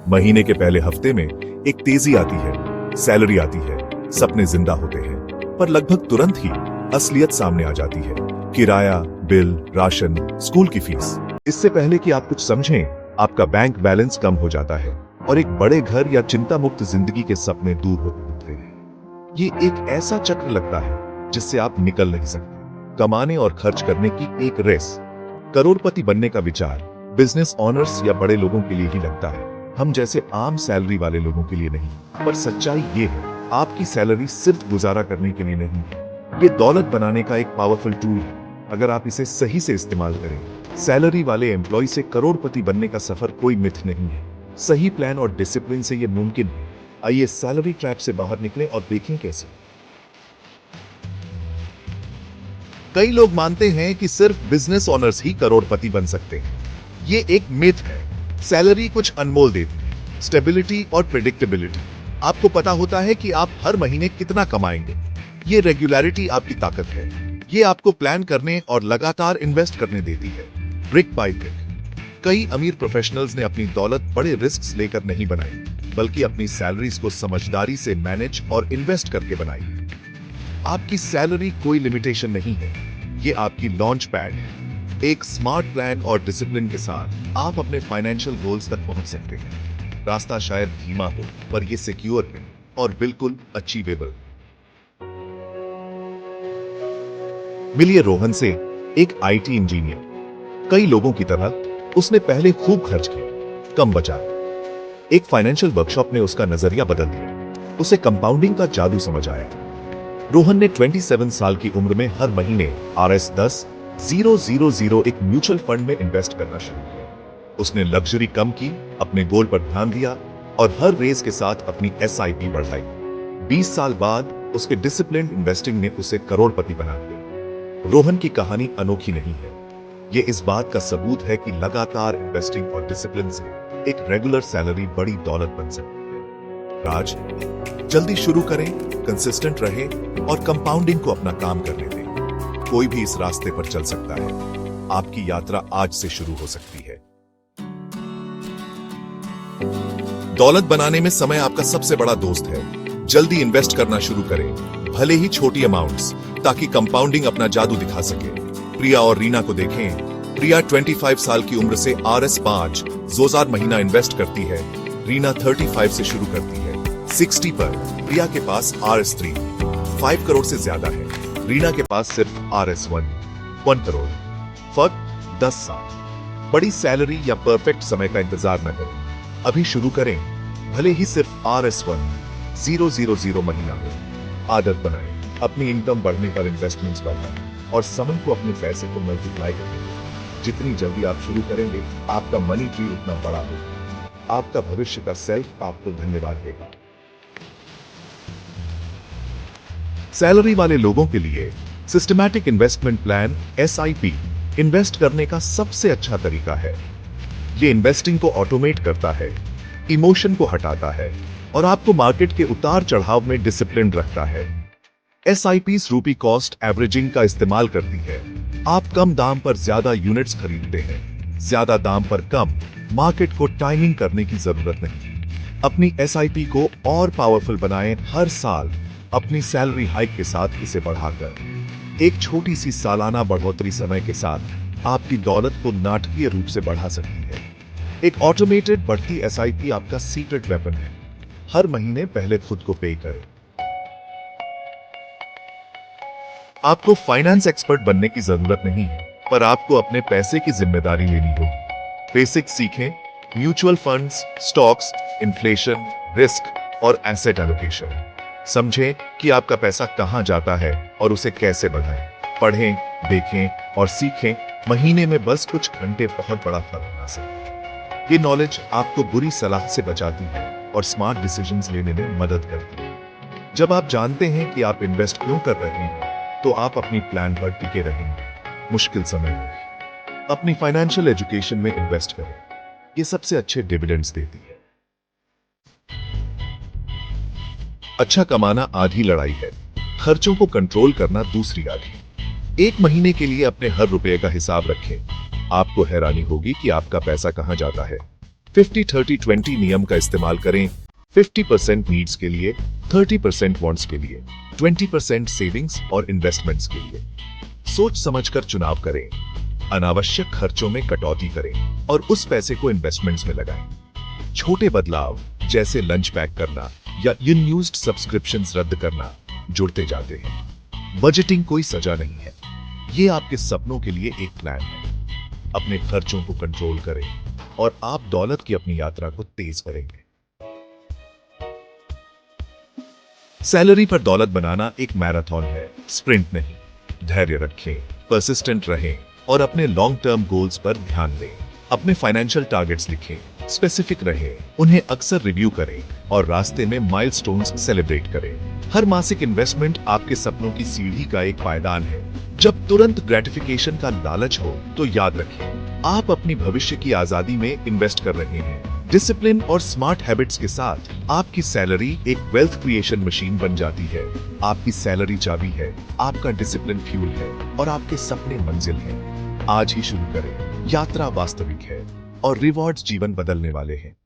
महीने के पहले हफ्ते में एक तेजी आती है, सैलरी आती है, सपने जिंदा होते हैं, पर लगभग तुरंत ही असलियत सामने आ जाती है। किराया, बिल, राशन, स्कूल की फीस। इससे पहले कि आप कुछ समझें, आपका बैंक बैलेंस कम हो जाता है और एक बड़े घर या चिंता मुक्त जिंदगी के सपने दूर होते हैं। ये एक ऐसा चक्र लगता है जिससे आप निकल नहीं सकते। कमाने और खर्च करने की एक रेस। करोड़पति बनने का विचार बिजनेस ऑनर्स या बड़े लोगों के लिए ही लगता है, हम जैसे आम सैलरी वाले लोगों के लिए नहीं। पर सच्चाई ये है, आपकी सैलरी सिर्फ गुजारा करने के लिए नहीं है, ये दौलत बनाने का एक पावरफुल टूल है अगर आप इसे सही से इस्तेमाल करें। सैलरी वाले एम्प्लॉय से करोड़पति बनने का सफर कोई मिथ नहीं है, सही प्लान और डिसिप्लिन से ये मुमकिन है। आइए सैलरी ट्रैप से बाहर निकलें और देखें कैसे। कई लोग मानते हैं कि सिर्फ बिजनेस ओनर्स ही करोड़पति बन सकते हैं। ये एक मिथ है। सैलरी कुछ अनमोल देती है, स्टेबिलिटी और प्रेडिक्टेबिलिटी। आपको पता होता है कि आप हर महीने कितना कमाएंगे। ये रेगुलरिटी आपकी ताकत है। ये आपको प्लान करने और लगातार इन्वेस्ट करने देती है, ब्रिक बाय ब्रिक। कई अमीर प्रोफेशनल्स ने अपनी दौलत बड़े रिस्क्स लेकर नहीं बनाई, बल्कि अपनी सैलरीज को समझदारी से मैनेज और इन्वेस्ट करके बनाई। आपकी सैलरी कोई लिमिटेशन नहीं है, ये आपकी लॉन्च पैड है। एक स्मार्ट प्लान और डिसिप्लिन के साथ आप अपने फाइनेंशियल गोल्स तक पहुंच सकते हैं। रास्ता शायद धीमा हो, पर यह सिक्योर है और बिल्कुल अचीवेबल। मिलिए रोहन से, एक आईटी इंजीनियर। कई लोगों की तरह उसने पहले खूब खर्च किया, कम बचा। एक फाइनेंशियल वर्कशॉप ने उसका नजरिया बदल दिया। उसे कंपाउंडिंग का जादू समझ आया। रोहन ने 27 साल की उम्र में हर महीने RS10,000 एक म्यूचुअल फंड में इन्वेस्ट करना शुरू किया। उसने लग्जरी कम की, अपने गोल पर ध्यान दिया और हर रेस के साथ अपनी SIP बढ़ाई। 20 साल बाद उसके डिसिप्लिन्ड इन्वेस्टिंग ने उसे करोड़पति बना दिया। रोहन की कहानी अनोखी नहीं है, यह इस बात का सबूत है कि लगातार इन्वेस्टिंग और डिसिप्लिन से एक रेगुलर सैलरी बड़ी दौलत बन सकती है। राज, जल्दी शुरू करें, कंसिस्टेंट रहे और कंपाउंडिंग को अपना काम करने दें। कोई भी इस रास्ते पर चल सकता है। आपकी यात्रा आज से शुरू हो सकती है। दौलत बनाने में समय आपका सबसे बड़ा दोस्त है। जल्दी इन्वेस्ट करना शुरू करें, भले ही छोटी अमाउंट्स, ताकि कंपाउंडिंग अपना जादू दिखा सके। प्रिया और रीना को देखें। प्रिया 25 साल की उम्र से RS5,000 महीना इन्वेस्ट करती है। रीना 35 से शुरू करती है। 60 पर प्रिया के पास RS3 5 करोड़ से ज्यादा है। रीना के पास सिर्फ RS1 करोड़। फर्क 10 साल। बड़ी सैलरी या परफेक्ट समय का इंतजार न करें, अभी शुरू करें, भले ही सिर्फ RS10,000 महीना हो। आदत बनाएं, अपनी इनकम बढ़ने पर इन्वेस्टमेंट्स बढ़ाएं और समय को अपने पैसे को मल्टीप्लाई करें। जितनी जल्दी आप शुरू करेंगे, आपका मनी ट्री उतना बड़ा होगा। आपका भविष्य का सेल्फ आपको धन्यवाद देगा। सैलरी वाले लोगों के लिए systematic investment plan SIP invest करने का सबसे अच्छा तरीका है। ये इन्वेस्टिंग को ऑटोमेट करता है, इमोशन को हटाता है और आपको मार्केट के उतार चढ़ाव में डिसिप्लिन रखता है। SIPs रूपी कॉस्ट एवरेजिंग का इस्तेमाल करती है। आप कम दाम पर ज्यादा यूनिट्स खरीदते हैं, ज्यादा दाम पर कम। मार्केट को टाइमिंग करने की जरूरत नहीं। अपनी SIP को और पावरफुल बनाएं हर साल अपनी सैलरी हाइक के साथ इसे बढ़ाकर। एक छोटी सी सालाना बढ़ोतरी समय के साथ आपकी दौलत को नाटकीय रूप से बढ़ा सकती है। एक ऑटोमेटेड बढ़ती SIP आपका सीक्रेट वेपन है। हर महीने पहले खुद को पे करें। आपको फाइनेंस एक्सपर्ट बनने की जरूरत नहीं है, पर आपको अपने पैसे की जिम्मेदारी लेनी होगी। बेसिक सीखें, mutual funds, stocks, inflation, risk और एसेट एलोकेशन। समझें कि आपका पैसा कहां जाता है और उसे कैसे बढ़ाएं। पढ़ें, देखें और सीखें। महीने में बस कुछ घंटे बहुत बड़ा फर्क बना सकते। ये नॉलेज आपको बुरी सलाह से बचाती है और स्मार्ट डिसीजंस लेने में मदद करती है। जब आप जानते हैं कि आप इन्वेस्ट क्यों कर रहे हैं, तो आप अपनी प्लान पर टिके रहेंगे। मुश्किल समय में अपनी फाइनेंशियल एजुकेशन में इन्वेस्ट करें, ये सबसे अच्छे डिविडेंड्स देती है। अच्छा कमाना आधी लड़ाई है, खर्चों को कंट्रोल करना दूसरी आधी। एक महीने के लिए अपने हर रुपए का हिसाब रखें। आपको हैरानी होगी कि आपका पैसा कहां जाता है। 50-30-20 नियम का इस्तेमाल करें। 50% नीड्स के लिए, 30% वांट्स के लिए, 20% सेविंग्स और इन्वेस्टमेंट्स के लिए। सोच समझकर चुनाव करें। अनावश्यक खर्चों में कटौती करें और उस पैसे को इन्वेस्टमेंट्स में लगाएं। छोटे बदलाव जैसे लंच पैक करना या अनयूज्ड सब्सक्रिप्शंस रद्द करना जुड़ते जाते हैं। बजटिंग कोई सजा नहीं है, ये आपके सपनों के लिए एक प्लान है। अपने खर्चों को कंट्रोल करें और आप दौलत की अपनी यात्रा को तेज करेंगे। सैलरी पर दौलत बनाना एक मैराथन है, स्प्रिंट नहीं। धैर्य रखें, परसिस्टेंट रहें और अपने लॉन्ग टर्म गोल्स पर ध्यान दें। अपने फाइनेंशियल टारगेट्स लिखें, स्पेसिफिक रहें, उन्हें अक्सर रिव्यू करें और रास्ते में माइलस्टोन्स सेलिब्रेट करें। हर मासिक इन्वेस्टमेंट आपके सपनों की सीढ़ी का एक पायदान है। जब तुरंत ग्रेटिफिकेशन का लालच हो तो याद रखें, आप अपनी भविष्य की आजादी में इन्वेस्ट कर रहे हैं। डिसिप्लिन और स्मार्ट हैबिट्स के साथ आपकी सैलरी एक वेल्थ क्रिएशन मशीन बन जाती है। आपकी सैलरी चाबी है, आपका डिसिप्लिन फ्यूल है और आपके सपने मंजिल हैं। आज ही शुरू करें। यात्रा वास्तविक है और रिवॉर्ड्स जीवन बदलने वाले हैं।